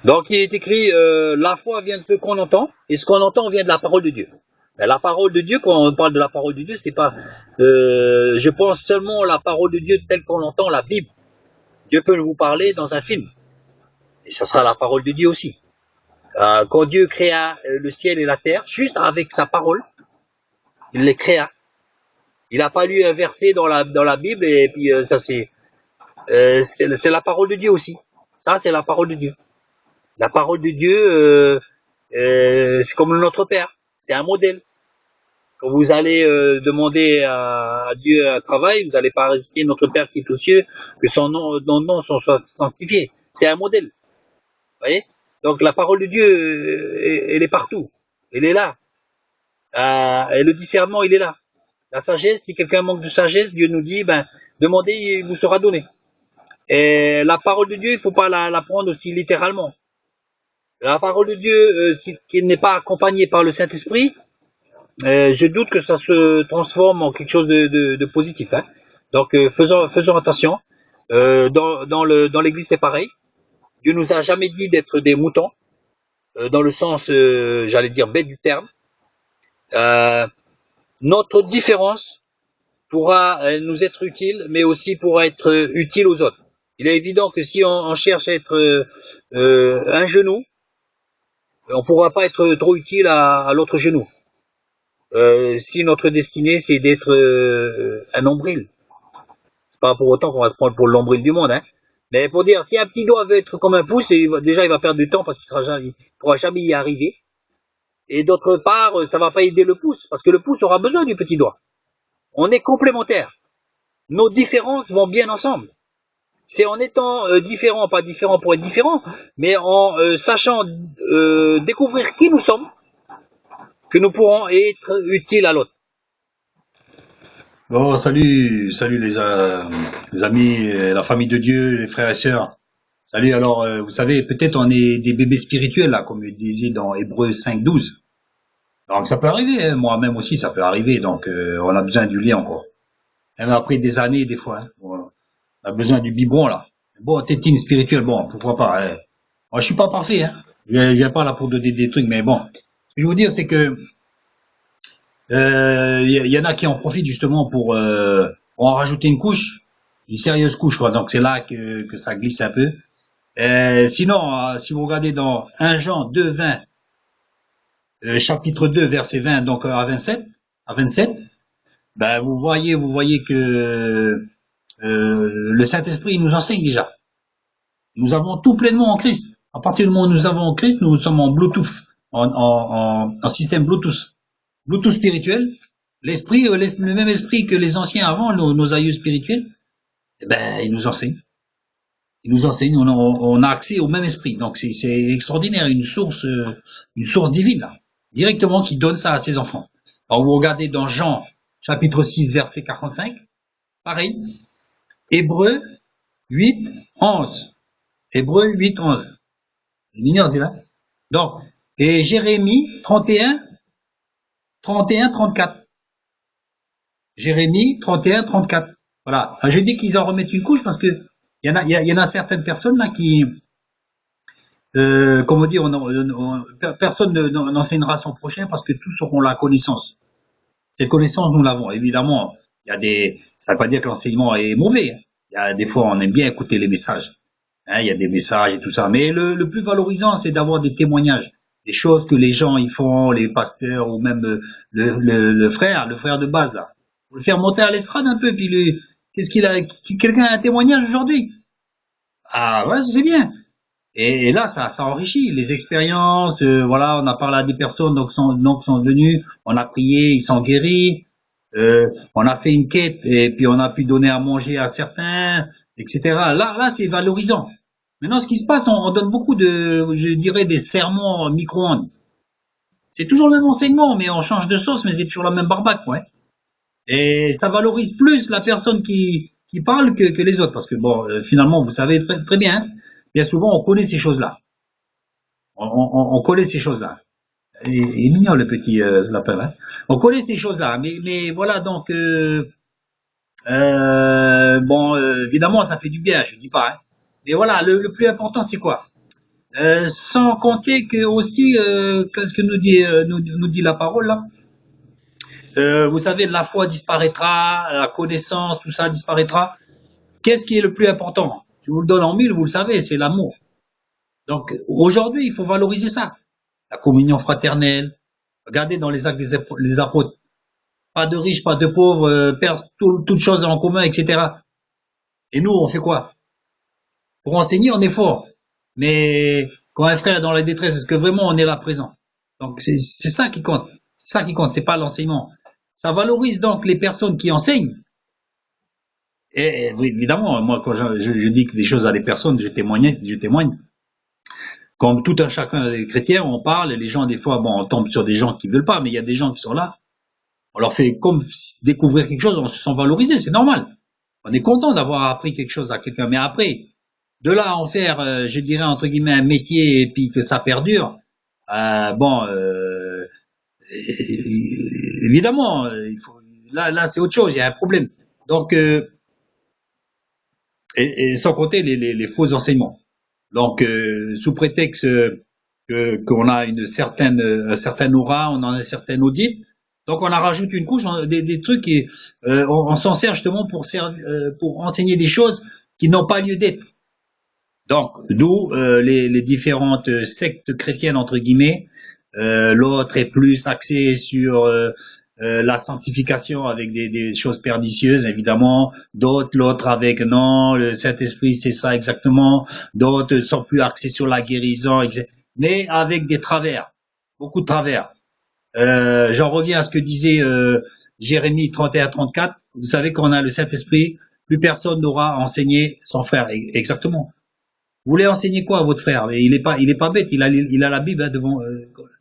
Donc il est écrit, la foi vient de ce qu'on entend, et ce qu'on entend vient de la parole de Dieu. Mais la parole de Dieu, quand on parle de la parole de Dieu, c'est pas, je pense seulement la parole de Dieu telle qu'on l'entend, la Bible. Dieu peut vous parler dans un film, et ça sera la parole de Dieu aussi. Quand Dieu créa le ciel et la terre, juste avec sa parole, il les créa. Il n'a pas lu un verset dans la Bible, et puis ça c'est la parole de Dieu aussi. Ça c'est la parole de Dieu. La parole de Dieu, c'est comme notre Père, c'est un modèle. Quand vous allez demander à Dieu un travail, vous n'allez pas réciter notre Père qui est aux cieux, que son nom soit sanctifié. C'est un modèle. Vous voyez? Donc la parole de Dieu, elle est partout. Elle est là. Et le discernement, il est là. La sagesse, si quelqu'un manque de sagesse, Dieu nous dit, demandez, il vous sera donné. Et la parole de Dieu, il faut pas la prendre aussi littéralement. La parole de Dieu, si elle n'est pas accompagnée par le Saint-Esprit, je doute que ça se transforme en quelque chose de positif. Hein. Donc faisons attention. Dans l'Église, c'est pareil. Dieu nous a jamais dit d'être des moutons, dans le sens, j'allais dire, bête du terme. Notre différence pourra nous être utile, mais aussi pourra être utile aux autres. Il est évident que si on cherche à être un genou, on pourra pas être trop utile à l'autre genou. Si notre destinée c'est d'être un nombril, c'est pas pour autant qu'on va se prendre pour le nombril du monde, hein. Mais pour dire, si un petit doigt veut être comme un pouce, il va perdre du temps parce il pourra jamais y arriver. Et d'autre part, ça va pas aider le pouce, parce que le pouce aura besoin du petit doigt. On est complémentaires. Nos différences vont bien ensemble. C'est en étant différent, pas différent pour être différent, mais en sachant découvrir qui nous sommes, que nous pourrons être utiles à l'autre. Bon, salut les amis, la famille de Dieu, les frères et sœurs. Salut, alors, vous savez, peut-être on est des bébés spirituels, là, comme il disait dans Hébreux 5:12. Donc ça peut arriver, hein, moi-même aussi, ça peut arriver, donc on a besoin du lien encore. Même après des années, des fois, hein, on a besoin du biberon, là. Bon, tétine spirituelle, bon, pourquoi pas, hein. Moi, je suis pas parfait, hein. Je viens pas là pour donner des trucs, mais bon. Ce que je veux dire, c'est que y en a qui en profitent justement pour en rajouter une couche, une sérieuse couche, quoi. Donc c'est là que ça glisse un peu. Sinon, si vous regardez dans 1 Jean 2:20, chapitre 2, verset 20, donc à 27, vous voyez que le Saint-Esprit nous enseigne déjà. Nous avons tout pleinement en Christ. À partir du moment où nous avons en Christ, nous sommes en Bluetooth, en système Bluetooth. Bluetooth spirituel, l'esprit, le même esprit que les anciens avant, nos aïeux spirituels, ils nous enseignent. Ils nous enseignent, on a accès au même esprit. Donc c'est extraordinaire, une source divine, là, directement qui donne ça à ses enfants. Alors vous regardez dans Jean, chapitre 6, verset 45, pareil. Hébreux 8, 11. Hébreux 8, 11. Mignon, c'est là. Donc, et Jérémie 31, 34. Jérémie 31, 34. Voilà. Je dis qu'ils en remettent une couche parce que il y en a certaines personnes là qui, comment dire, personne n'enseignera son prochain parce que tous auront la connaissance. Cette connaissance, nous l'avons. Évidemment, ça veut pas dire que l'enseignement est mauvais. Il y a des fois, on aime bien écouter les messages. Hein, il y a des messages et tout ça. Mais le plus valorisant, c'est d'avoir des témoignages, des choses que les gens y font, les pasteurs ou même le frère de base là. Faut le faire monter à l'estrade un peu, puis quelqu'un a un témoignage aujourd'hui. Ah ouais, c'est bien. Et là, ça enrichit les expériences. Voilà, on a parlé à des personnes donc sont venues, on a prié, ils sont guéris. On a fait une quête et puis on a pu donner à manger à certains, etc. Là, c'est valorisant. Maintenant, ce qui se passe, on donne beaucoup je dirais, des sermons en micro-ondes. C'est toujours le même enseignement, mais on change de sauce, mais c'est toujours la même barbaque, ouais. Et ça valorise plus la personne qui parle que les autres, parce que bon, finalement, vous savez très, très bien, hein, bien souvent, on connaît ces choses-là. On connaît ces choses-là. Il est mignon le petit lapin, hein. On connaît ces choses-là, mais voilà, donc évidemment, ça fait du bien, je dis pas, hein. Mais voilà, le plus important, c'est quoi? Sans compter que aussi, qu'est-ce que nous dit la parole là? Vous savez, la foi disparaîtra, la connaissance, tout ça disparaîtra. Qu'est-ce qui est le plus important? Je vous le donne en mille, vous le savez, c'est l'amour. Donc aujourd'hui, il faut valoriser ça. La communion fraternelle. Regardez dans les actes des apôtres. Pas de riches, pas de pauvres, toutes choses en commun, etc. Et nous, on fait quoi? Pour enseigner, on est fort. Mais quand un frère est dans la détresse, est-ce que vraiment on est là présent? Donc c'est ça qui compte. C'est ça qui compte, c'est pas l'enseignement. Ça valorise donc les personnes qui enseignent. Et oui, évidemment, moi quand je dis des choses à des personnes, je témoigne. Comme tout un chacun des chrétiens, on parle, et les gens des fois, bon, on tombe sur des gens qui veulent pas, mais il y a des gens qui sont là. On leur fait comme découvrir quelque chose, on se sent valorisé, c'est normal. On est content d'avoir appris quelque chose à quelqu'un, mais après, de là à en faire, je dirais entre guillemets un métier et puis que ça perdure, bon, évidemment, là c'est autre chose, il y a un problème. Donc, et sans compter les faux enseignements. Donc, sous prétexte qu'on a un certain aura, on a un certain audit, donc on en rajoute une couche, des trucs et on s'en sert justement pour enseigner des choses qui n'ont pas lieu d'être. Donc, d'où les différentes sectes chrétiennes entre guillemets. L'autre est plus axé sur la sanctification avec des choses pernicieuses, évidemment. D'autres, l'autre avec non, le Saint-Esprit, c'est ça exactement. D'autres sont plus axés sur la guérison, mais avec des travers, beaucoup de travers. J'en reviens à ce que disait Jérémie 31-34. Vous savez qu'on a le Saint-Esprit, plus personne n'aura enseigné son frère. Exactement. Vous voulez enseigner quoi à votre frère? Il est pas bête. Il a la Bible hein, devant,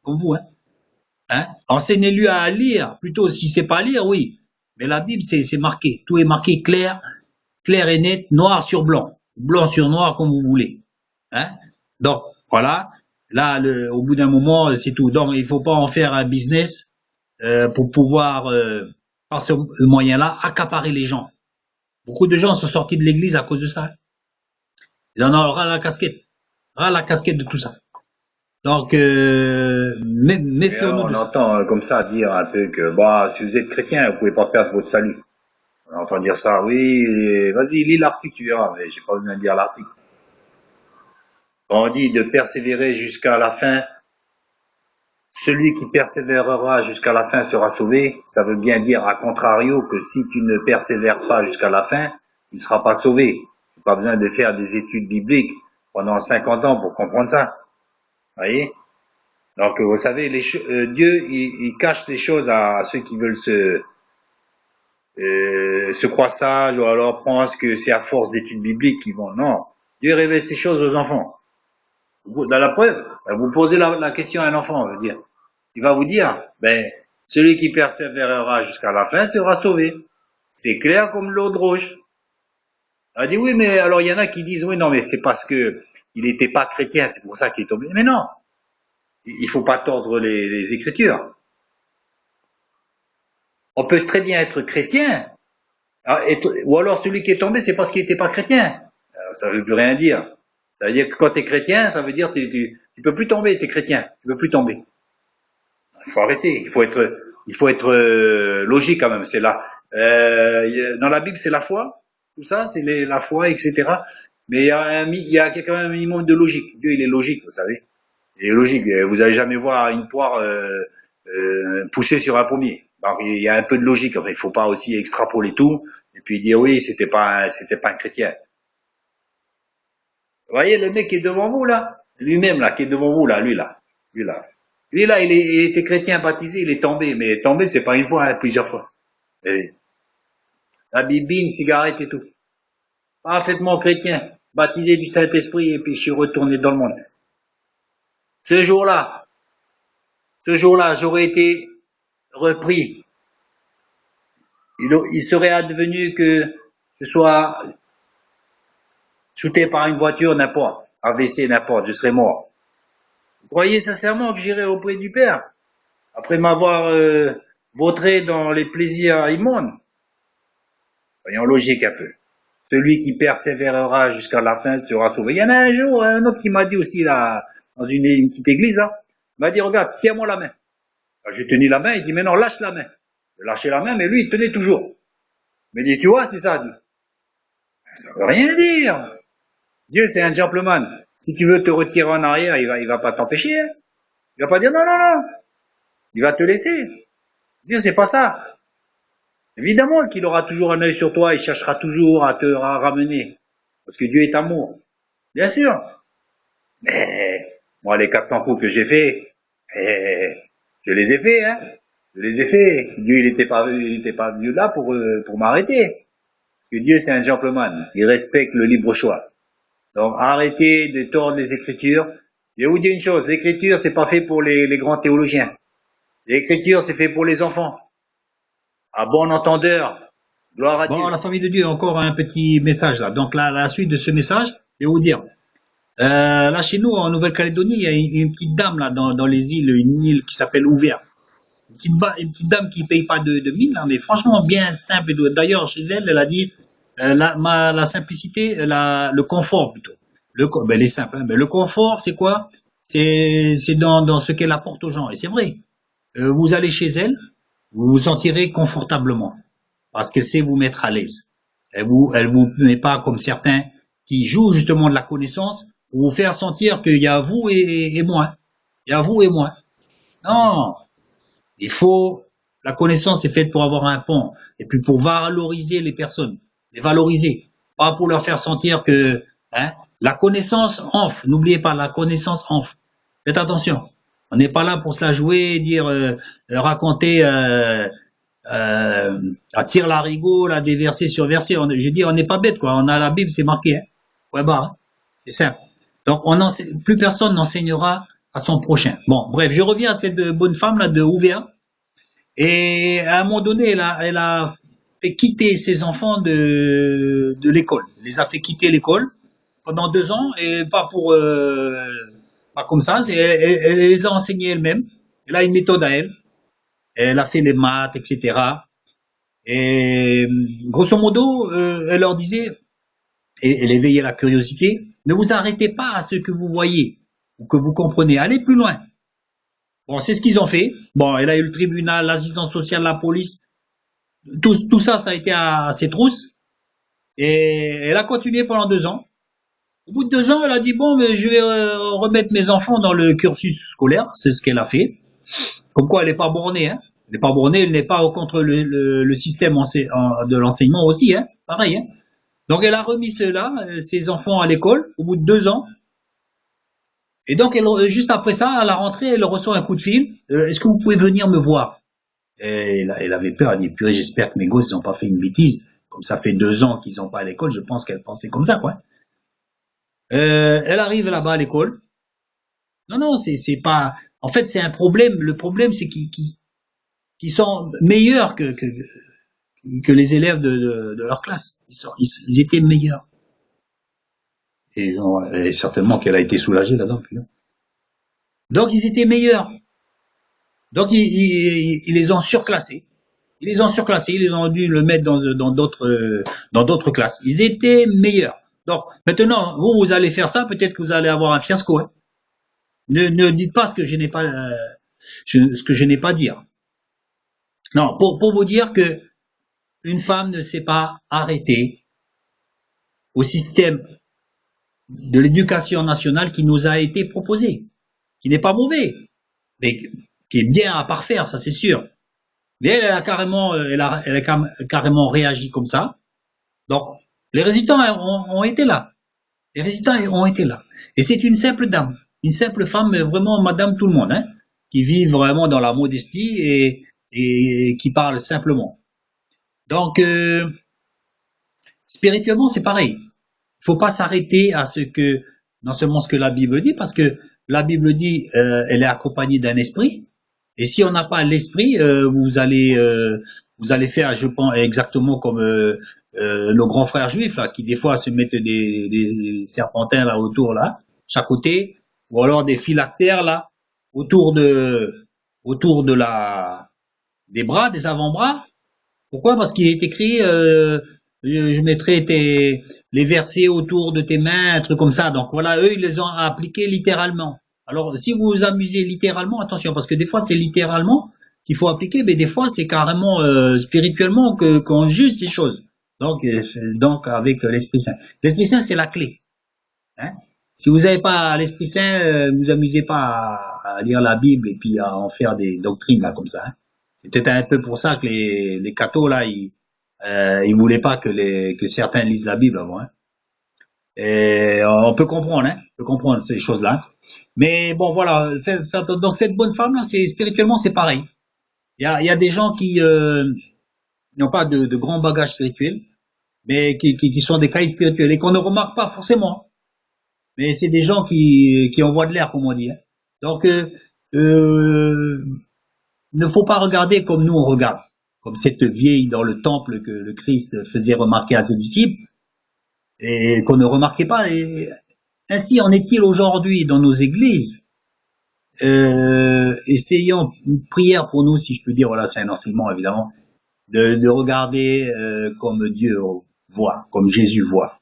comme vous. Hein? Enseignez-lui à lire. Plutôt, si c'est pas lire, oui. Mais la Bible, c'est marqué. Tout est marqué clair et net, noir sur blanc, blanc sur noir, comme vous voulez. Hein? Donc, voilà. Là, au bout d'un moment, c'est tout. Donc, il faut pas en faire un business pour pouvoir, par ce moyen-là, accaparer les gens. Beaucoup de gens sont sortis de l'église à cause de ça. Ils en ont ras la casquette de tout ça. Donc, méfions-nous On de ça. entend comme ça dire un peu que bah, si vous êtes chrétien, vous pouvez pas perdre votre salut. On entend dire ça, oui, vas-y, lis l'article, tu verras, mais j'ai pas besoin de lire l'article. Quand on dit de persévérer jusqu'à la fin, celui qui persévérera jusqu'à la fin sera sauvé. Ça veut bien dire, à contrario, que si tu ne persévères pas jusqu'à la fin, tu ne seras pas sauvé. Tu n'as pas besoin de faire des études bibliques pendant 50 ans pour comprendre ça. Voyez? Donc, vous savez, Dieu, il cache les choses à ceux qui veulent se croire sages ou alors pensent que c'est à force d'études bibliques qu'ils vont. Non. Dieu révèle ces choses aux enfants. Dans la preuve, vous posez la question à un enfant, on veut dire. Il va vous dire, ben, celui qui persévérera jusqu'à la fin sera sauvé. C'est clair comme l'eau de roche. Elle dit oui, mais alors il y en a qui disent oui, non, mais c'est parce que il n'était pas chrétien, c'est pour ça qu'il est tombé. Mais non, il faut pas tordre les Écritures. On peut très bien être chrétien, ou alors celui qui est tombé, c'est parce qu'il n'était pas chrétien. Alors, ça veut plus rien dire. Ça veut dire que quand tu es chrétien, ça veut dire que tu peux plus tomber, tu es chrétien, tu peux plus tomber. Il faut arrêter, il faut être logique quand même. C'est là, dans la Bible, c'est la foi, tout ça, c'est la foi, etc. Mais il y a quand même un minimum de logique. Dieu, il est logique, vous savez. Il est logique. Vous allez jamais voir une poire pousser sur un pommier. Donc, il y a un peu de logique. Enfin, il faut pas aussi extrapoler tout et puis dire oui, c'était pas un chrétien. Vous voyez le mec qui est devant vous là, lui-même là, qui est devant vous là, lui là. Lui là, il était chrétien baptisé, il est tombé, mais tombé c'est pas une fois, hein, plusieurs fois. Et la bibine, cigarette et tout. Parfaitement chrétien, baptisé du Saint-Esprit et puis je suis retourné dans le monde. Ce jour-là, j'aurais été repris. Il serait advenu que je sois shooté par une voiture, n'importe, AVC, n'importe, je serais mort. Vous croyez sincèrement que j'irai auprès du Père après m'avoir vautré dans les plaisirs immondes? Soyons logiques un peu. celui qui persévérera jusqu'à la fin sera sauvé. Il y en a un jour, un autre qui m'a dit aussi, là, dans une petite église, là, il m'a dit, regarde, tiens-moi la main. Alors, j'ai tenu la main, il dit, mais non, lâche la main. J'ai lâché la main, mais lui, il tenait toujours. Il m'a dit, tu vois, c'est ça. Ça veut rien dire. Dieu, c'est un gentleman. Si tu veux te retirer en arrière, il va pas t'empêcher, hein. Il va pas dire non, non, non. Il va te laisser. Dieu, c'est pas ça. Évidemment qu'il aura toujours un œil sur toi, il cherchera toujours à te ramener. Parce que Dieu est amour. Bien sûr. Mais, moi, les 400 coups que j'ai faits, je les ai faits, hein. Je les ai faits. Dieu, il était pas venu là pour m'arrêter. Parce que Dieu, c'est un gentleman. Il respecte le libre choix. Donc, arrêtez de tordre les Écritures. Je vais vous dire une chose, l'Écriture, c'est pas fait pour les grands théologiens. L'Écriture, c'est fait pour les enfants. À bon entendeur. Gloire à Dieu. Bon, la famille de Dieu, encore un petit message là. Donc, là, la suite de ce message, je vais vous dire. Là, chez nous, en Nouvelle-Calédonie, il y a une petite dame là dans les îles, une île qui s'appelle Ouvert. Une petite dame qui paye pas de mine, là, mais franchement bien simple. D'ailleurs, chez elle, elle a dit la simplicité, le confort plutôt. Ben, elle est simple, hein, mais le confort, c'est quoi? C'est dans ce qu'elle apporte aux gens. Et c'est vrai. Vous allez chez elle, vous vous sentirez confortablement parce qu'elle sait vous mettre à l'aise. Elle vous met pas comme certains qui jouent justement de la connaissance pour vous faire sentir qu'il y a vous et moi. Il y a vous et moi. Non, la connaissance est faite pour avoir un pont et puis pour valoriser les personnes, les valoriser, pas pour leur faire sentir que, hein, la connaissance enfle. N'oubliez pas, la connaissance enfle. Faites attention. On n'est pas là pour se la jouer, dire, raconter, à tire larigot, la des versets sur versets. Je dis, on n'est pas bête, quoi. On a la Bible, c'est marqué, hein. Ouais, bah, hein. C'est simple. Donc, plus personne n'enseignera à son prochain. Bon, bref, je reviens à cette bonne femme là de Ouvéa. Et à un moment donné, elle a fait quitter ses enfants de l'école. Elle les a fait quitter l'école pendant 2 ans et pas comme ça. Elle les a enseignés elle-même. Elle a une méthode à elle. Elle a fait les maths, etc. Et grosso modo, elle leur disait, et elle éveillait la curiosité, ne vous arrêtez pas à ce que vous voyez ou que vous comprenez. Allez plus loin. Bon, c'est ce qu'ils ont fait. Bon, elle a eu le tribunal, l'assistance sociale, la police. Tout ça, ça a été à ses trousses. Et elle a continué pendant 2 ans. Au bout de 2 ans, elle a dit, bon, mais je vais remettre mes enfants dans le cursus scolaire. C'est ce qu'elle a fait. Comme quoi, elle n'est pas bornée, hein. Elle n'est pas bornée, elle n'est pas contre le système de l'enseignement aussi, hein. Pareil, hein. Donc, elle a remis ses enfants à l'école, au bout de 2 ans. Et donc, juste après ça, à la rentrée, elle reçoit un coup de fil. Est-ce que vous pouvez venir me voir? Et elle avait peur. Elle dit, purée, j'espère que mes gosses n'ont pas fait une bêtise. Comme ça fait 2 ans qu'ils sont pas à l'école, je pense qu'elle pensait comme ça, quoi. Elle arrive là-bas à l'école. Non, non, c'est pas. En fait, c'est un problème. Le problème, c'est qu'ils sont meilleurs que les élèves de leur classe. Ils étaient meilleurs. Et certainement qu'elle a été soulagée là-dedans. Donc, ils étaient meilleurs. Donc, ils les ont surclassés. Ils ont dû le mettre dans d'autres classes. Ils étaient meilleurs. Donc, maintenant, vous allez faire ça, peut-être que vous allez avoir un fiasco, hein. Ne dites pas ce que je n'ai pas dit. Non, pour vous dire que une femme ne s'est pas arrêtée au système de l'éducation nationale qui nous a été proposé, qui n'est pas mauvais, mais qui est bien à parfaire, ça c'est sûr. Mais elle a carrément réagi comme ça. Donc, les résultats ont été là. Les résultats ont été là. Et c'est une simple dame, une simple femme, vraiment madame tout le monde, hein, qui vit vraiment dans la modestie et qui parle simplement. Donc, spirituellement, c'est pareil. Il faut pas s'arrêter à non seulement ce que la Bible dit, parce que la Bible dit, elle est accompagnée d'un esprit. Et si on n'a pas l'esprit, vous allez faire, je pense, exactement comme nos grands frères juifs là, qui des fois se mettent des serpentins là autour là, chaque côté, ou alors des phylactères là autour des bras, des avant-bras. Pourquoi? Parce qu'il est écrit je mettrai les versets autour de tes mains, un truc comme ça. Donc voilà, eux, ils les ont appliqués littéralement. Alors, si vous vous amusez littéralement, attention, parce que des fois, c'est littéralement qu'il faut appliquer, mais des fois, c'est carrément spirituellement qu'on juge ces choses. Donc avec l'Esprit Saint. L'Esprit Saint, c'est la clé. Hein. Si vous n'avez pas l'Esprit Saint, vous amusez pas à lire la Bible et puis à en faire des doctrines là comme ça. Hein. C'est peut-être un peu pour ça que les cathos là, ils voulaient pas que certains lisent la Bible avant. Hein. Et on peut comprendre, hein, on peut comprendre ces choses-là. Mais bon, voilà. Donc cette bonne femme là, c'est spirituellement, c'est pareil. Il y a des gens qui n'ont pas de grands bagages spirituels, mais qui sont des caïds spirituels et qu'on ne remarque pas forcément. Mais c'est des gens qui envoient de l'air, comme on dit. Hein. Donc, ne faut pas regarder comme nous on regarde, comme cette vieille dans le temple que le Christ faisait remarquer à ses disciples et qu'on ne remarquait pas. Et ainsi en est-il aujourd'hui dans nos églises. Essayons une prière pour nous, si je peux dire, voilà, c'est un enseignement évidemment, de regarder comme Dieu voit, comme Jésus voit.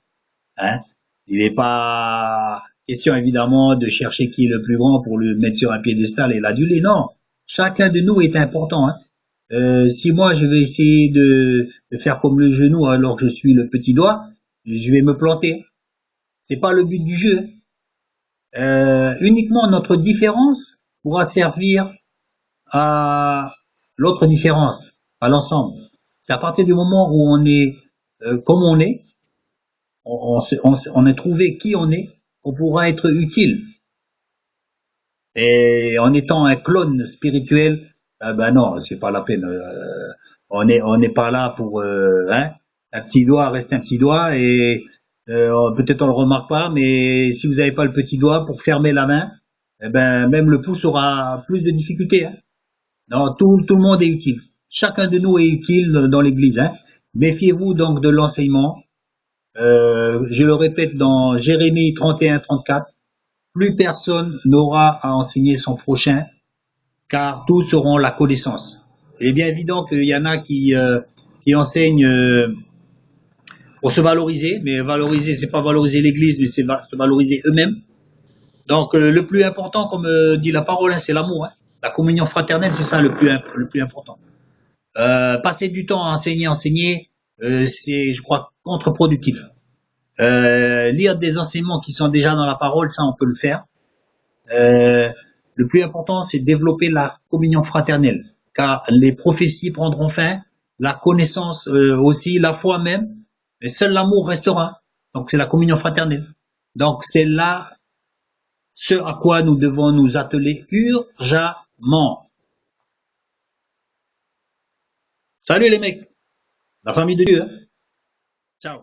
Hein. Il n'est pas question évidemment de chercher qui est le plus grand pour le mettre sur un piédestal et l'aduler. Non, chacun de nous est important. Hein. Si moi je vais essayer de faire comme le genou alors que je suis le petit doigt, je vais me planter. C'est pas le but du jeu. Uniquement notre différence pourra servir à l'autre différence, à l'ensemble. C'est à partir du moment où on est comme on est, on a trouvé qui on est, qu'on pourra être utile. Et en étant un clone spirituel, ben non, c'est pas la peine. On n'est pas là pour hein, un petit doigt reste un petit doigt et peut-être on le remarque pas, mais si vous n'avez pas le petit doigt pour fermer la main, eh ben même le pouce aura plus de difficultés. Hein. Non, tout le monde est utile. Chacun de nous est utile dans l'Église. Hein. Méfiez-vous donc de l'enseignement. Je le répète dans Jérémie 31-34, plus personne n'aura à enseigner son prochain, car tous auront la connaissance. Il est bien évident qu'il y en a qui enseignent pour se valoriser, mais valoriser, c'est pas valoriser l'Église, mais c'est se valoriser eux-mêmes. Donc le plus important, comme dit la parole, hein, c'est l'amour. Hein. La communion fraternelle, c'est ça le plus important. Passer du temps à enseigner, c'est, je crois, contre-productif. Lire des enseignements qui sont déjà dans la parole, ça on peut le faire. Le plus important, c'est développer la communion fraternelle, car les prophéties prendront fin, la connaissance aussi, la foi même, mais seul l'amour restera. Donc c'est la communion fraternelle. Donc c'est là ce à quoi nous devons nous atteler urgemment. Salut les mecs, la famille de Dieu. Hein. Ciao.